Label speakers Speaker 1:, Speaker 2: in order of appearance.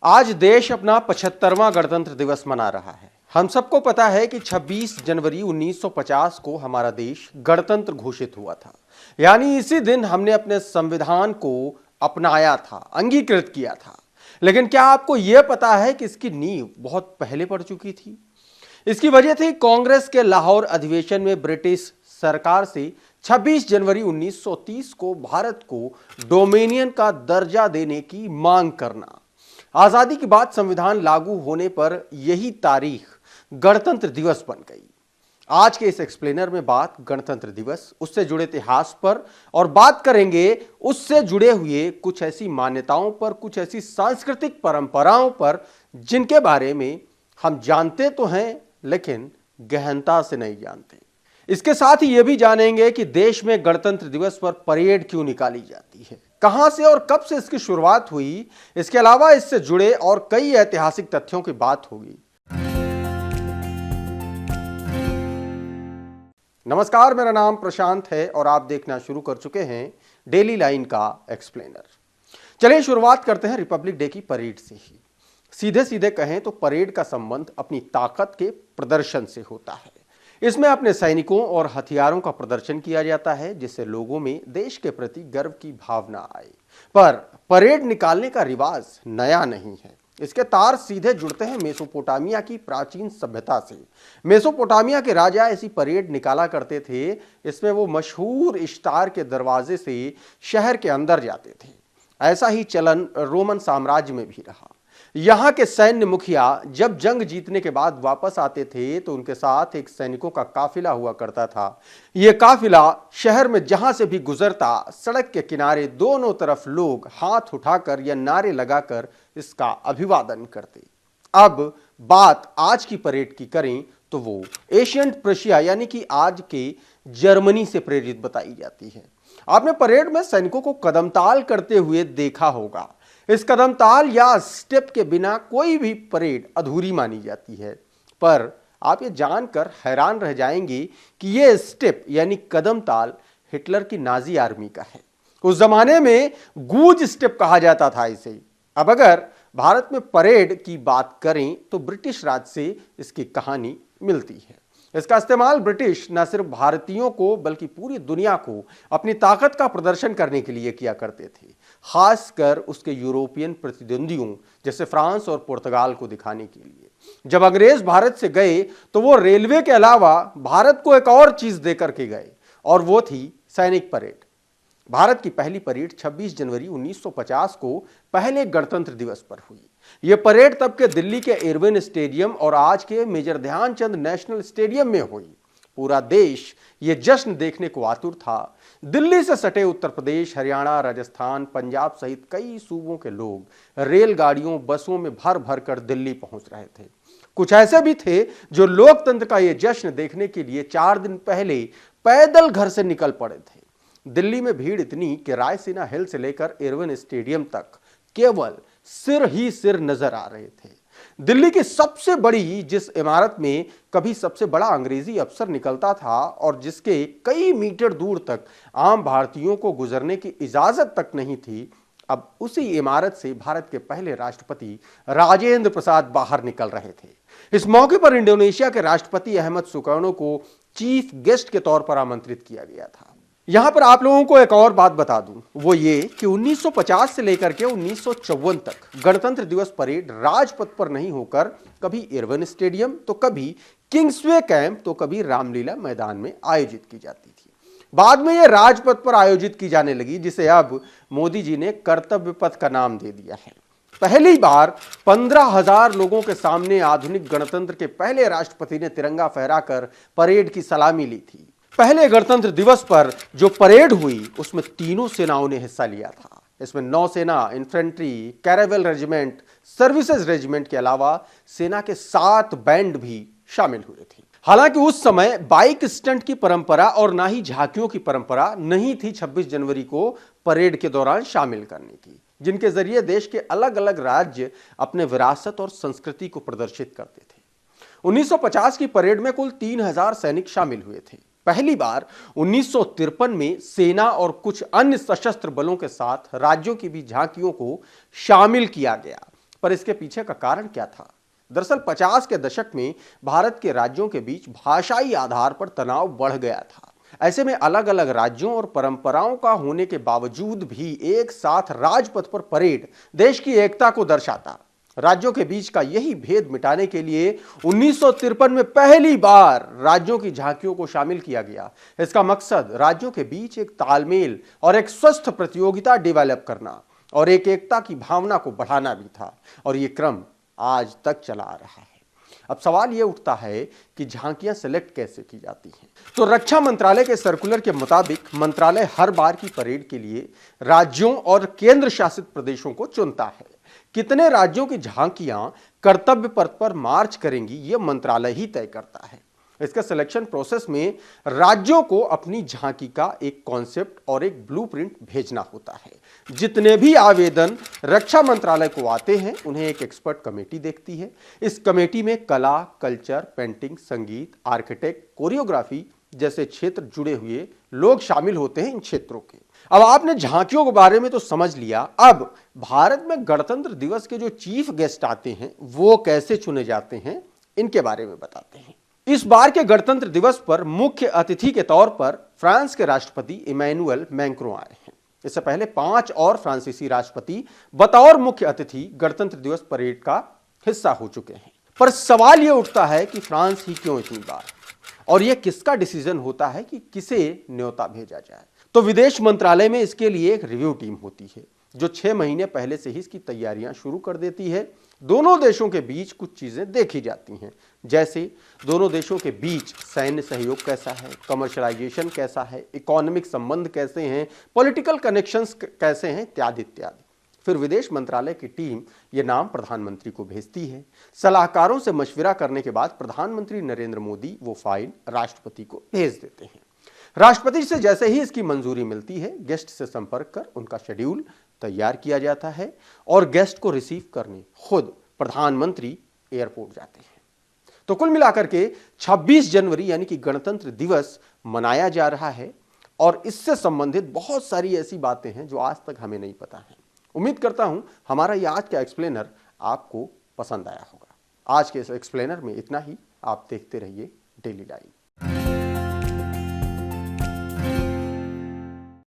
Speaker 1: आज देश अपना 75वां गणतंत्र दिवस मना रहा है। हम सबको पता है कि 26 जनवरी 1950 को हमारा देश गणतंत्र घोषित हुआ था। यानी इसी दिन हमने अपने संविधान को अपनाया था, अंगीकृत किया था। लेकिन क्या आपको यह पता है कि इसकी नींव बहुत पहले पड़ चुकी थी? इसकी वजह थी कांग्रेस के लाहौर अधिवेशन में ब्रिटिश सरकार से 26 जनवरी 1930 को भारत को डोमिनियन का दर्जा देने की मांग करना। आजादी के बाद संविधान लागू होने पर यही तारीख गणतंत्र दिवस बन गई। आज के इस एक्सप्लेनर में बात गणतंत्र दिवस, उससे जुड़े इतिहास पर और बात करेंगे उससे जुड़े हुए कुछ ऐसी मान्यताओं पर, कुछ ऐसी सांस्कृतिक परंपराओं पर जिनके बारे में हम जानते तो हैं लेकिन गहनता से नहीं जानते। इसके साथ ही यह भी जानेंगे कि देश में गणतंत्र दिवस पर परेड क्यों निकाली जाती है, कहां से और कब से इसकी शुरुआत हुई। इसके अलावा इससे जुड़े और कई ऐतिहासिक तथ्यों की बात होगी। नमस्कार, मेरा नाम प्रशांत है और आप देखना शुरू कर चुके हैं डेली लाइन का एक्सप्लेनर। चलिए शुरुआत करते हैं रिपब्लिक डे की परेड से ही। सीधे सीधे कहें तो परेड का संबंध अपनी ताकत के प्रदर्शन से होता है। इसमें अपने सैनिकों और हथियारों का प्रदर्शन किया जाता है जिससे लोगों में देश के प्रति गर्व की भावना आए। पर परेड निकालने का रिवाज नया नहीं है। इसके तार सीधे जुड़ते हैं मेसोपोटामिया की प्राचीन सभ्यता से। मेसोपोटामिया के राजा ऐसी परेड निकाला करते थे। इसमें वो मशहूर इश्तार के दरवाजे से शहर के अंदर जाते थे। ऐसा ही चलन रोमन साम्राज्य में भी रहा। यहां के सैन्य मुखिया जब जंग जीतने के बाद वापस आते थे तो उनके साथ एक सैनिकों का काफिला हुआ करता था। यह काफिला शहर में जहां से भी गुजरता, सड़क के किनारे दोनों तरफ लोग हाथ उठाकर या नारे लगाकर इसका अभिवादन करते। अब बात आज की परेड की करें तो वो एशियंट प्रशिया यानी कि आज के जर्मनी से प्रेरित बताई जाती है। आपने परेड में सैनिकों को कदमताल करते हुए देखा होगा। इस कदमताल या स्टेप के बिना कोई भी परेड अधूरी मानी जाती है। पर आप ये जानकर हैरान रह जाएंगे कि ये स्टेप यानी कदमताल हिटलर की नाजी आर्मी का है। उस जमाने में गूज स्टेप कहा जाता था इसे। अब अगर भारत में परेड की बात करें तो ब्रिटिश राज से इसकी कहानी मिलती है। इसका इस्तेमाल ब्रिटिश न सिर्फ भारतीयों को बल्कि पूरी दुनिया को अपनी ताकत का प्रदर्शन करने के लिए किया करते थे, खासकर उसके यूरोपियन प्रतिद्वंदियों जैसे फ्रांस और पुर्तगाल को दिखाने के लिए। जब अंग्रेज भारत से गए तो वो रेलवे के अलावा भारत को एक और चीज देकर के गए और वो थी सैनिक परेड। भारत की पहली परेड 26 जनवरी 1950 को पहले गणतंत्र दिवस पर हुई। यह परेड तब के दिल्ली के इरविन स्टेडियम और आज के मेजर ध्यानचंद नेशनल स्टेडियम में हुई। पूरा देश यह जश्न देखने को आतुर था। दिल्ली से सटे उत्तर प्रदेश, हरियाणा, राजस्थान, पंजाब सहित कई सूबों के लोग रेलगाड़ियों, बसों में भर भर कर दिल्ली पहुंच रहे थे। कुछ ऐसे भी थे जो लोकतंत्र का यह जश्न देखने के लिए 4 दिन पहले पैदल घर से निकल पड़े थे। दिल्ली में भीड़ इतनी कि रायसीना हिल से लेकर इरविन स्टेडियम तक केवल सिर ही सिर नजर आ रहे थे। दिल्ली की सबसे बड़ी जिस इमारत में कभी सबसे बड़ा अंग्रेजी अफसर निकलता था और जिसके कई मीटर दूर तक आम भारतीयों को गुजरने की इजाजत तक नहीं थी, अब उसी इमारत से भारत के पहले राष्ट्रपति राजेंद्र प्रसाद बाहर निकल रहे थे। इस मौके पर इंडोनेशिया के राष्ट्रपति अहमद सुकर्णो को चीफ गेस्ट के तौर पर आमंत्रित किया गया था। यहां पर आप लोगों को एक और बात बता दूं, वो ये कि 1950 से लेकर के 1954 तक गणतंत्र दिवस परेड राजपथ पर नहीं होकर कभी इरविन स्टेडियम तो कभी किंग्सवे कैंप तो कभी रामलीला मैदान में आयोजित की जाती थी। बाद में यह राजपथ पर आयोजित की जाने लगी, जिसे अब मोदी जी ने कर्तव्य पथ का नाम दे दिया है। पहली बार 15,000 लोगों के सामने आधुनिक गणतंत्र के पहले राष्ट्रपति ने तिरंगा फहराकर परेड की सलामी ली थी। पहले गणतंत्र दिवस पर जो परेड हुई उसमें तीनों सेनाओं ने हिस्सा लिया था। इसमें नौसेना, इन्फेंट्री, कैरेवल रेजिमेंट, सर्विसेज रेजिमेंट के अलावा सेना के 7 बैंड भी शामिल हुए थे। हालांकि उस समय बाइक स्टंट की परंपरा और ना ही झांकियों की परंपरा नहीं थी 26 जनवरी को परेड के दौरान शामिल करने की, जिनके जरिए देश के अलग अलग राज्य अपने विरासत और संस्कृति को प्रदर्शित करते थे। 1950 की परेड में कुल 3000 सैनिक शामिल हुए थे। पहली बार 1953 में सेना और कुछ अन्य सशस्त्र बलों के साथ राज्यों की भी झांकियों को शामिल किया गया। पर इसके पीछे का कारण क्या था? दरअसल 50 के दशक में भारत के राज्यों के बीच भाषाई आधार पर तनाव बढ़ गया था। ऐसे में अलग अलग राज्यों और परंपराओं का होने के बावजूद भी एक साथ राजपथ पर परेड देश की एकता को दर्शाता। राज्यों के बीच का यही भेद मिटाने के लिए 1953 में पहली बार राज्यों की झांकियों को शामिल किया गया। इसका मकसद राज्यों के बीच एक तालमेल और एक स्वस्थ प्रतियोगिता डेवलप करना और एक एकता की भावना को बढ़ाना भी था, और यह क्रम आज तक चला आ रहा है। अब सवाल यह उठता है कि झांकियां सिलेक्ट कैसे की जाती हैं? तो रक्षा मंत्रालय के सर्कुलर के मुताबिक मंत्रालय हर बार की परेड के लिए राज्यों और केंद्र शासित प्रदेशों को चुनता है। कितने राज्यों की झांकियां कर्तव्य पथ पर मार्च करेंगी, यह मंत्रालय ही तय करता है। इसका सिलेक्शन प्रोसेस में राज्यों को अपनी झांकी का एक कॉन्सेप्ट और एक ब्लूप्रिंट भेजना होता है। जितने भी आवेदन रक्षा मंत्रालय को आते हैं उन्हें एक एक्सपर्ट कमेटी देखती है। इस कमेटी में कला, कल्चर, पेंटिंग, संगीत, आर्किटेक्ट, कोरियोग्राफी जैसे क्षेत्र जुड़े हुए लोग शामिल होते हैं इन क्षेत्रों के। अब आपने झांकियों के बारे में तो समझ लिया, अब भारत में गणतंत्र दिवस के जो चीफ गेस्ट आते हैं वो कैसे चुने जाते हैं, इनके बारे में बताते हैं। इस बार के गणतंत्र दिवस पर मुख्य अतिथि के तौर पर फ्रांस के राष्ट्रपति इमैनुअल मैक्रों आए हैं। इससे पहले 5 और फ्रांसीसी राष्ट्रपति बतौर मुख्य अतिथि गणतंत्र दिवस परेड का हिस्सा हो चुके हैं। पर सवाल यह उठता है कि फ्रांस ही क्यों इतनी बार, और यह किसका डिसीजन होता है कि किसे न्योता भेजा जाए? तो विदेश मंत्रालय में इसके लिए एक रिव्यू टीम होती है जो 6 महीने पहले से ही इसकी तैयारियां शुरू कर देती है। दोनों देशों के बीच कुछ चीजें देखी जाती हैं, जैसे दोनों देशों के बीच सैन्य सहयोग कैसा है, कमर्शलाइजेशन कैसा है, इकोनॉमिक संबंध कैसे हैं, पॉलिटिकल कनेक्शंस कैसे हैं, इत्यादि इत्यादि। फिर विदेश मंत्रालय की टीम ये नाम प्रधानमंत्री को भेजती है। सलाहकारों से मशविरा करने के बाद प्रधानमंत्री नरेंद्र मोदी वो फाइल राष्ट्रपति को भेज देते हैं। राष्ट्रपति से जैसे ही इसकी मंजूरी मिलती है, गेस्ट से संपर्क कर उनका शेड्यूल तैयार किया जाता है और गेस्ट को रिसीव करने खुद प्रधानमंत्री एयरपोर्ट जाते हैं। तो कुल मिलाकर के 26 जनवरी यानी कि गणतंत्र दिवस मनाया जा रहा है, और इससे संबंधित बहुत सारी ऐसी बातें हैं जो आज तक हमें नहीं पता है। उम्मीद करता हूं हमारा यह आज का एक्सप्लेनर आपको पसंद आया होगा। आज के इस एक्सप्लेनर में इतना ही। आप देखते रहिए डेली लाइन।